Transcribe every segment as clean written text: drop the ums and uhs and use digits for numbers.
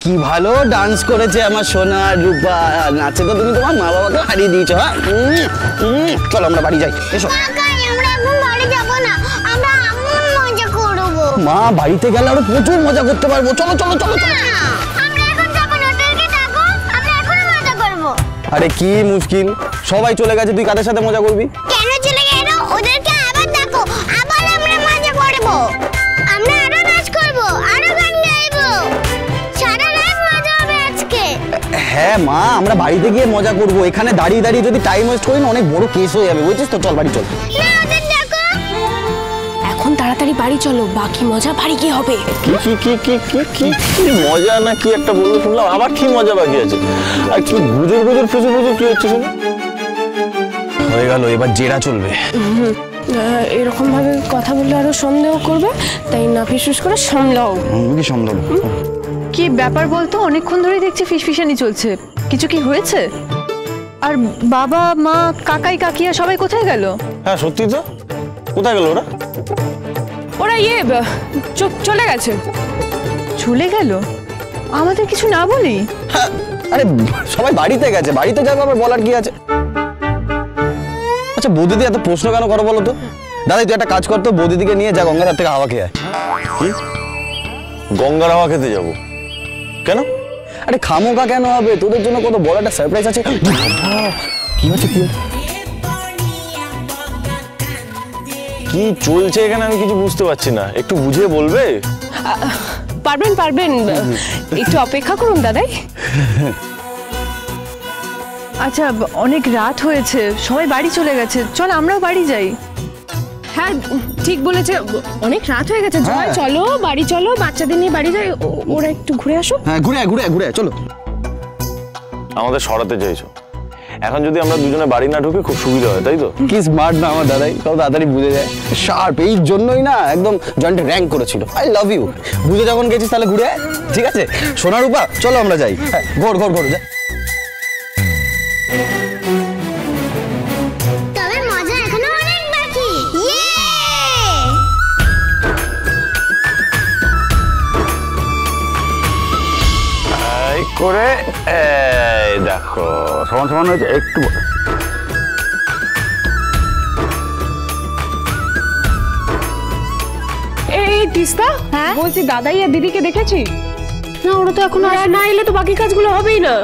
কি ভালো ডান্স করেছে আমার সোনা রূপা। নাচে তো তুমি তোমার মা বাবাকে হারিয়ে দিয়েছো। হ্যাঁ চলো আমরা বাড়ি যাই। এসো। মা বাড়িতে গেলে আরো প্রচুর মজা করতে পারবো। চলো চলো চলো চলো। আরে কি মুশকিল, সবাই চলে গেছে, তুই কাদের সাথে মজা করবি? কেন চলে গেল? ওদেরকে আবার ডাকো, আবার আমরা মজা করব। আমরা আরো নাচ করব, আরো গান গাইবো, সারা রাত মজা হবে আজকে। হ্যাঁ মা, আমরা বাড়িতে গিয়ে মজা করব। এখানে দাঁড়িয়ে দাঁড়িয়ে যদি টাইম ওয়েস্ট করি না অনেক বড় কেস হয়ে যাবে, বুঝছিস তো? চল বাড়ি চল। না, ওদের ডাকো। এখন তাড়াতাড়ি বাড়ি চলো, বাকি মজা বাড়ি গিয়ে হবে। কি কি কি কি কি কি মজা না কি একটা বলবো শুনলাম, আবার কি মজা বাকি আছে? আর কি গুজর গুজর ফুজুর ফুজুর কি হচ্ছে শুনে? হয়ে গেল, এবার জেরা চলবে। এরকম ভাবে কথা বললে আরো সন্দেহ করবে, তাই না ফিসফিস করে সামলাও। কি সন্দেহ? কি ব্যাপার বলতো? অনেকক্ষণ ধরেই দেখছি ফিসফিসানি চলছে, কিছু কি হয়েছে? আর বাবা মা কাকাই কাকিয়া সবাই কোথায় গেল? হ্যাঁ সত্যি তো, কোথায় গেল ওরা? ওরা চলে গেছে। চলে গেল আমাদের কিছু না বলি? হ্যাঁ, আরে সবাই বাড়িতে গেছে, বাড়িতে যাবে আবার বলার কি আছে? আচ্ছা বৌদিদি এত প্রশ্ন কেন করো বলো তো? দাদা তুই একটা কাজ করতো, বৌদিদিকে নিয়ে যা গঙ্গার হাত থেকে হাওয়া খেয়ে। কি গঙ্গার হাওয়া খেতে যাব? কেন? আরে খামোকা কেন হবে, তোদের জন্য কত বড় একটা সারপ্রাইজ আছে। কি হচ্ছে কি কি চলছে এখানে আমি কিছু বুঝতে পারছি না, একটু বুঝিয়ে বলবে? পারবেন পারবেন, একটু অপেক্ষা করুন দাদাই। আচ্ছা অনেক রাত হয়েছে, সবাই বাড়ি চলে গেছে, চল আমরাও বাড়ি যাই। হ্যাঁ ঠিক বলেছে, অনেক রাত হয়ে গেছে। জয় চলো বাড়ি চলো, বাচ্চাদের নিয়ে বাড়ি যাই, ওরা একটু ঘুরে আসুক। হ্যাঁ ঘুরে ঘুরে ঘুরে চলো। আমাদের সরাতে চাইছো? এখন যদি আমরা দুজনে বাড়ি না ঢুকে খুব সুবিধা হয়, তাই তো? কি স্মার্ট না আমার দাদাই, কত তাড়াতাড়ি বুঝে যায়, শার্প। এই জন্যই না একদম জয়েন্টে র্যাঙ্ক করেছিল। I love you. বুঝে যখন গেছিস তাহলে ঘুরে আয়, ঠিক আছে? সোনা রূপা চলো আমরা যাই। হ্যাঁ ঘোর ঘোর ঘোর যা। তবে মজা এখনো অনেক বাকি। এই করে এই দেখো সমান সমান হয়েছে একটু। এই তিস্তা, বলছি দাদাই আর দিদিকে দেখেছি না? ওরা তো এখন না এলে তো বাকি কাজগুলো হবেই না।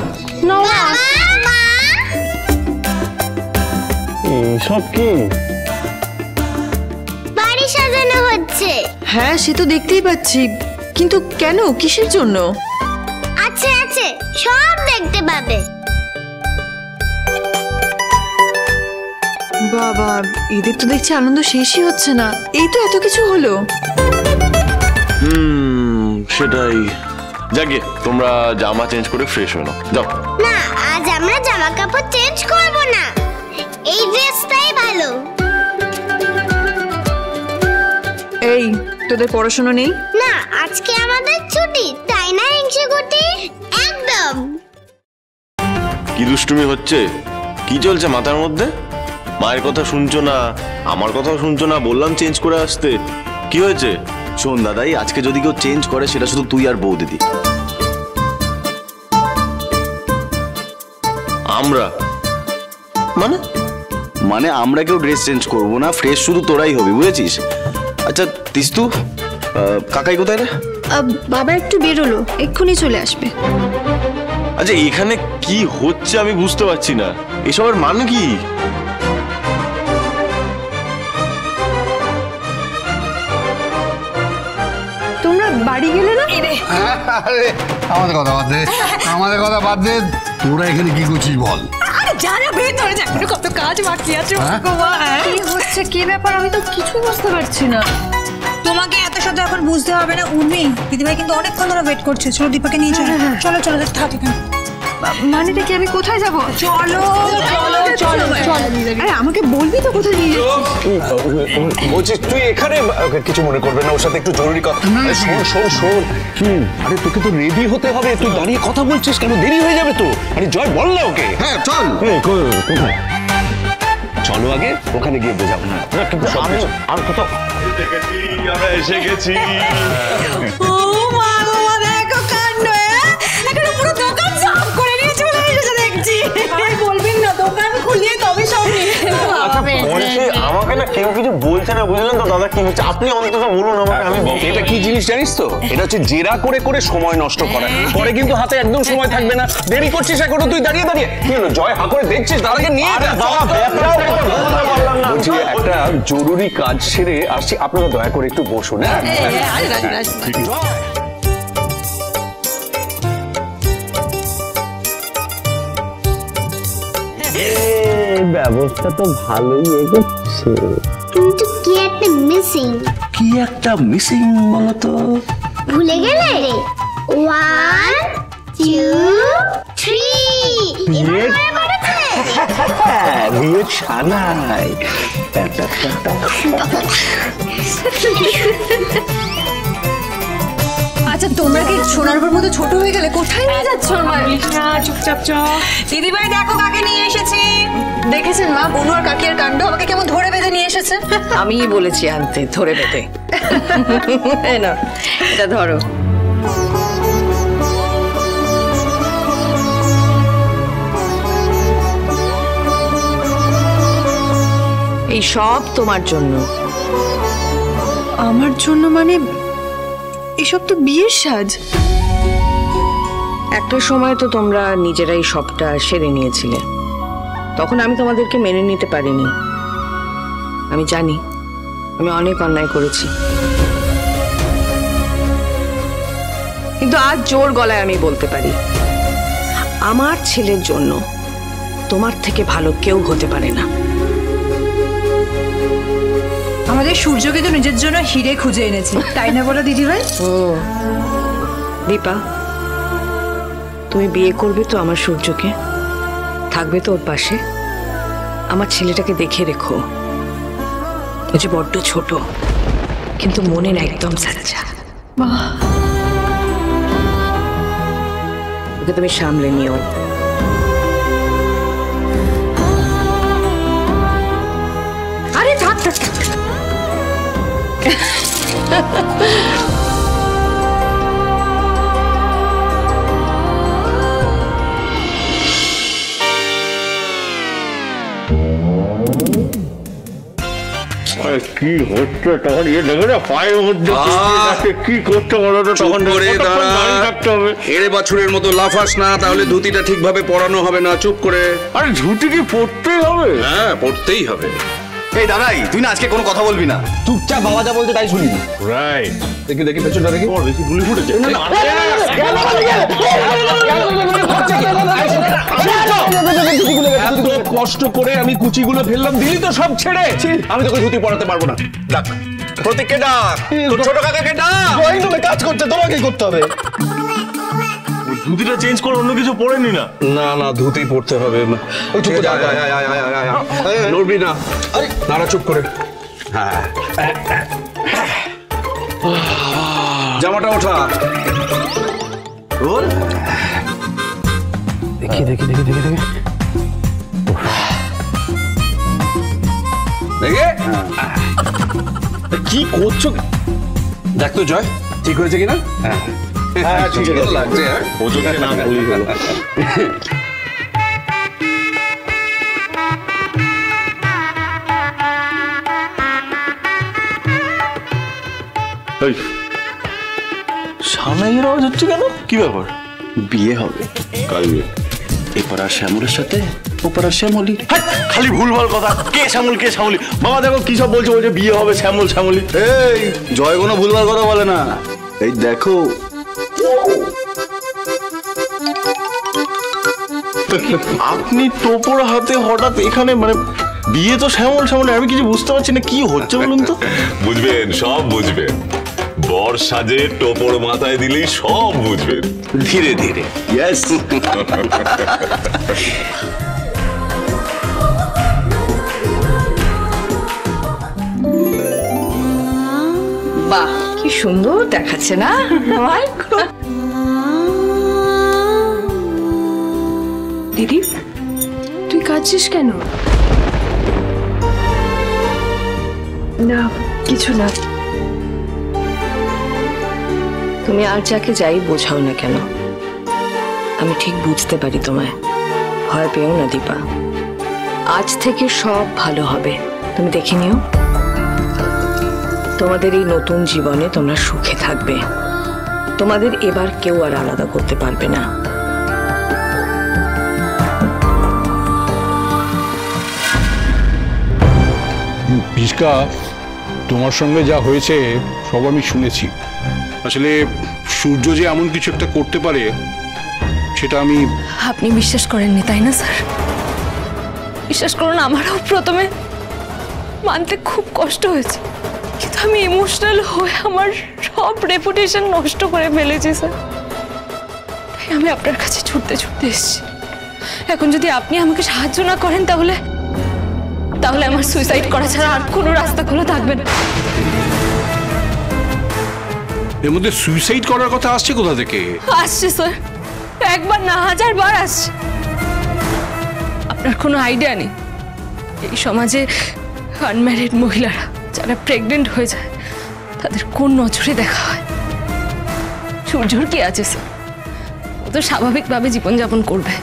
না সব কি বাড়ি সাজানো হচ্ছে। হ্যাঁ সে তো দেখতেই পাচ্ছি, কিন্তু কেন, কিসের জন্য? আছে আছে, সব দেখতে পাবে। বাবা এদের তো দেখছি আনন্দ শেষই হচ্ছে না, এই তো এত কিছু হলো। সেটাই। যাকে তোমরা জামা চেঞ্জ করে ফ্রেশ হয়ে নাও, যাও। না, আজ আমরা জামা কাপড় চেঞ্জ করব না, এই ড্রেসটাই ভালো। এই তোদের পড়াশোনা নেই? না, আজকে আমাদের ছুটি, তাই না হিংসুকুটি? একদম। কি দুষ্টুমি হচ্ছে? কি চলছে মাথার মধ্যে? মায়ের কথা শুনছো না, আমার কথাও শুনছো না, বললাম চেঞ্জ করে আসতে। কি হয়েছে? শোন দাদাই, আজকে যদি কেউ চেঞ্জ করে সেটা শুধু তুই আর বৌদিদি। আমরা মানে আমরা কেউ ড্রেস চেঞ্জ করবো না, ফ্রেশ শুধু তোরাই হবি, বুঝেছিস? আচ্ছা তিস্তু, কাকাই কোথায় রে? বাবা একটু বেরোলো, এক্ষুনি চলে আসবে। আচ্ছা এখানে কি হচ্ছে আমি বুঝতে পারছি না, এসবের মানে কি? তোমরা বাড়ি গেলে না? আরে আমাদের কথা বাদ দে, আমাদের কথা বাদ দে, তোরা এখানে কি করছিস বল? কত কাজ বাকি আছে। কি হচ্ছে, কি ব্যাপার, আমি তো কিছুই বুঝতে পারছি না। তোমাকে এত শত এখন বুঝতে হবে না। উর্মি দিদিভাই কিন্তু অনেকক্ষণ ধরে ওয়েট করছে, চলো দীপাকে নিয়ে চলো। চলো চলো থাক এখানে। মানেটা কি, আমি কোথায় যাবো? চলো চলো চলো চলো। আরে আমাকে বলবি তো কোথায় নিয়ে বলছিস তুই এখানে? কিছু মনে করবে না, ওর সাথে একটু জরুরি কথা। শোন শোন শোন, আরে তোকে তো রেডি হতে হবে, তুই দাঁড়িয়ে কথা বলছিস কেন? দেরি হয়ে যাবে তো। আরে জয় বল না ওকে। হ্যাঁ চল। কোথায়? চলো আগে ওখানে গিয়ে বোঝাবো। আর কোথাও এসে গেছি। ও মা গো, দেখো কাণ্ড। না, বুঝলেন তো দাদা কি হচ্ছে? আপনি অন্তত বলুন আমাকে, আমি এটা কি জিনিস জানিস তো? এটা হচ্ছে জেরা করে করে সময় নষ্ট করা। পরে কিন্তু হাতে একদম সময় থাকবে না। দেরি করছিস এখনো তুই দাঁড়িয়ে দাঁড়িয়ে। কি হলো, জয় হা করে দেখছিস? দাদাকে নিয়ে যা। বলছি একটা জরুরি কাজ সেরে আসছি, আপনারা দয়া করে একটু বসুন। ব্যবস্থা তো ভালোই এগোচ্ছে, কিন্তু কি একটা মিসিং। কি একটা মিসিং বলো তো? ভুলে গেলে? 1 2 3 এবার মনে পড়েছে? বিয়ে ছানাই। আচ্ছা তোমরা কি সোনার উপর মতো ছোট হয়ে গেলে? কোথায় নিয়ে যাচ্ছ আমায়? চুপচাপ চ। দিদিভাই দেখো কাকে নিয়ে এসেছি। দেখেছেন মা, বনু আর কাকিয়ার কাণ্ড? আমাকে কেমন ধরে বেঁধে নিয়ে এসেছে। আমিই বলেছি আনতে, ধরে বেঁধে। এই নাও, এটা ধরো। এই সব তোমার জন্য। আমার জন্য মানে? এসব তো বিয়ের সাজ। একটা সময় তো তোমরা নিজেরাই সবটা সেরে নিয়েছিলে, তখন আমি তোমাদেরকে মেনে নিতে পারিনি। আমি জানি আমি অনেক অন্যায় করেছি, কিন্তু আজ জোর গলায় আমি বলতে পারি, আমার ছেলের জন্য তোমার থেকে ভালো কেউ হতে পারে না। আমাদের সূর্যকে তো নিজের জন্য হিরে খুঁজে এনেছি, তাই না বলো দিদিভাই? ও দীপা, তুমি বিয়ে করবে তো আমার সূর্যকে? থাকবে তো ওর পাশে? আমার ছেলেটাকে দেখে রেখো, ও যে বড্ড ছোট, কিন্তু মনে না একদম সাচ্চা। ওকে তুমি সামলে নিও। আরে থাক থাক থাক। কি হচ্ছে তখন? ইয়ে দেখে না পায়ের মধ্যে কি করতে বলো তো? তখন থাকতে হবে। এড়ে বাছুরের মতো লাফাস না, তাহলে ধুতিটা ঠিকভাবে পরানো হবে না। চুপ করে। আরে ধুতি কি পড়তেই হবে? হ্যাঁ, পড়তেই হবে। এই দাদাই, তুই না আজকে কোনো কথা বলবি না, চুপচাপ বাবা যা বলছে তাই শুনবি। রাইট। দেখি দেখি পেছনটা দেখি, দেখি গুলি ফুটেছে। এত কষ্ট করে আমি কুচিগুলো ফেললাম, দিলি তো সব ছেড়ে। আমি তোকে ধুতি পরাতে পারবো না। ডাক প্রতীককে, ডাক তোর ছোট কাকাকে ডাক। কাজ করতে তোমাকেই করতে হবে। ধুতিটা চেঞ্জ করে অন্য কিছু পরে নি না? না না, ধুতি পড়তে হবে। নড়বি না, নাড়া চুপ করে। হ্যাঁ, জামাটা ওঠা। দেখি দেখি দেখি দেখি দেখি দেখে কি করছো? দেখ তো জয়, ঠিক হয়েছে কিনা? হ্যাঁ হ্যাঁ, ঠিক আছে, লাগছে। ওজনকে না বলি হলো। সানাইয়ের আওয়াজ হচ্ছে কেন? কি ব্যাপার? বিয়ে হবে কাল। এবার আর শ্যামলের সাথে ওপার আর শ্যামলি। খালি ভুলভাল কথা। কে শ্যামল কে শ্যামলি? বাবা দেখো কি সব বলছে, বলছে বিয়ে হবে শ্যামল শ্যামলি। এই জয় কোনো ভুলভাল কথা বলে না। এই দেখো, আপনি টোপর হাতে হঠাৎ এখানে, মানে বিয়ে তো শ্যামল শ্যামল, আমি কিছু বুঝতে পারছি না কি হচ্ছে বলুন তো। বুঝবেন, সব বুঝবেন। বর সাজে টোপর মাথায় দিলেই সব বুঝবেন ধীরে ধীরে। ইয়েস। বাহ, কি সুন্দর দেখাচ্ছে না? দিদি, তুই কাঁদছিস কেন? না, কিছু না। তুমি আর যাকে যাই বোঝাও না কেন, আমি ঠিক বুঝতে পারি তোমায়। ভয় পেও না দীপা, আজ থেকে সব ভালো হবে, তুমি দেখে নিও। তোমাদের এই নতুন জীবনে তোমরা সুখে থাকবে। তোমাদের এবার কেউ আর আলাদা করতে পারবে না। পিসকা, তোমার সঙ্গে যা হয়েছে সব আমি শুনেছি। আসলে সূর্য যে এমন কিছু একটা করতে পারে সেটা আমি... আপনি বিশ্বাস করেননি তাই না স্যার? বিশ্বাস করুন, আমারও প্রথমে মানতে খুব কষ্ট হয়েছে, কিন্তু আমি ইমোশনাল হয়ে আমার সব রেপুটেশন নষ্ট করে ফেলেছি স্যার। তাই আমি আপনার কাছে ছুটতে ছুটতে এসেছি। এখন যদি আপনি আমাকে সাহায্য না করেন তাহলে তাহলে আমার সুইসাইড করা ছাড়া আর কোনো রাস্তা খোলা থাকবে না। এর মধ্যে সুইসাইড করার কথা আসছে কোথা থেকে? আসছে স্যার, একবার না 1000 বার আসছে। আপনার কোনো আইডিয়া নেই এই সমাজে আনম্যারিড মহিলারা যারা প্রেগনেন্ট হয়ে যায় তাদের কোন নজরে দেখা হয়। সূর্যর কি আছে স্যার? ও তো স্বাভাবিকভাবে জীবনযাপন করবে,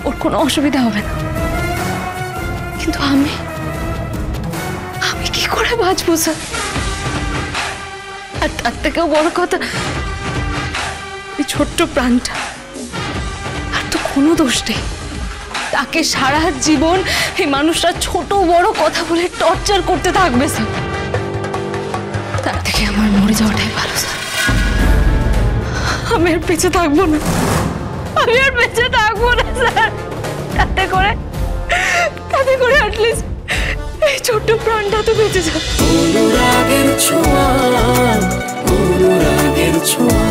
ওর কোনো অসুবিধা হবে না। কিন্তু আমি কি করে বাঁচবো স্যার? আর তার থেকেও বড় কথা, এই ছোট্ট প্রাণটা আর তো কোনো দোষ নেই। তাকে সারা জীবন এই মানুষরা ছোট বড় কথা বলে টর্চার করতে থাকবে স্যার। তার থেকে আমার মরে যাওয়াটাই ভালো স্যার। আমি আর বেঁচে থাকবো না, আমি আর বেঁচে থাকবো না স্যার। তাতে করে অ্যাটলিস্ট এই ছোট্ট প্রাণটা তো বেঁচে যাবে। অনুরাগের ছোঁয়া, অনুরাগের ছোঁয়া।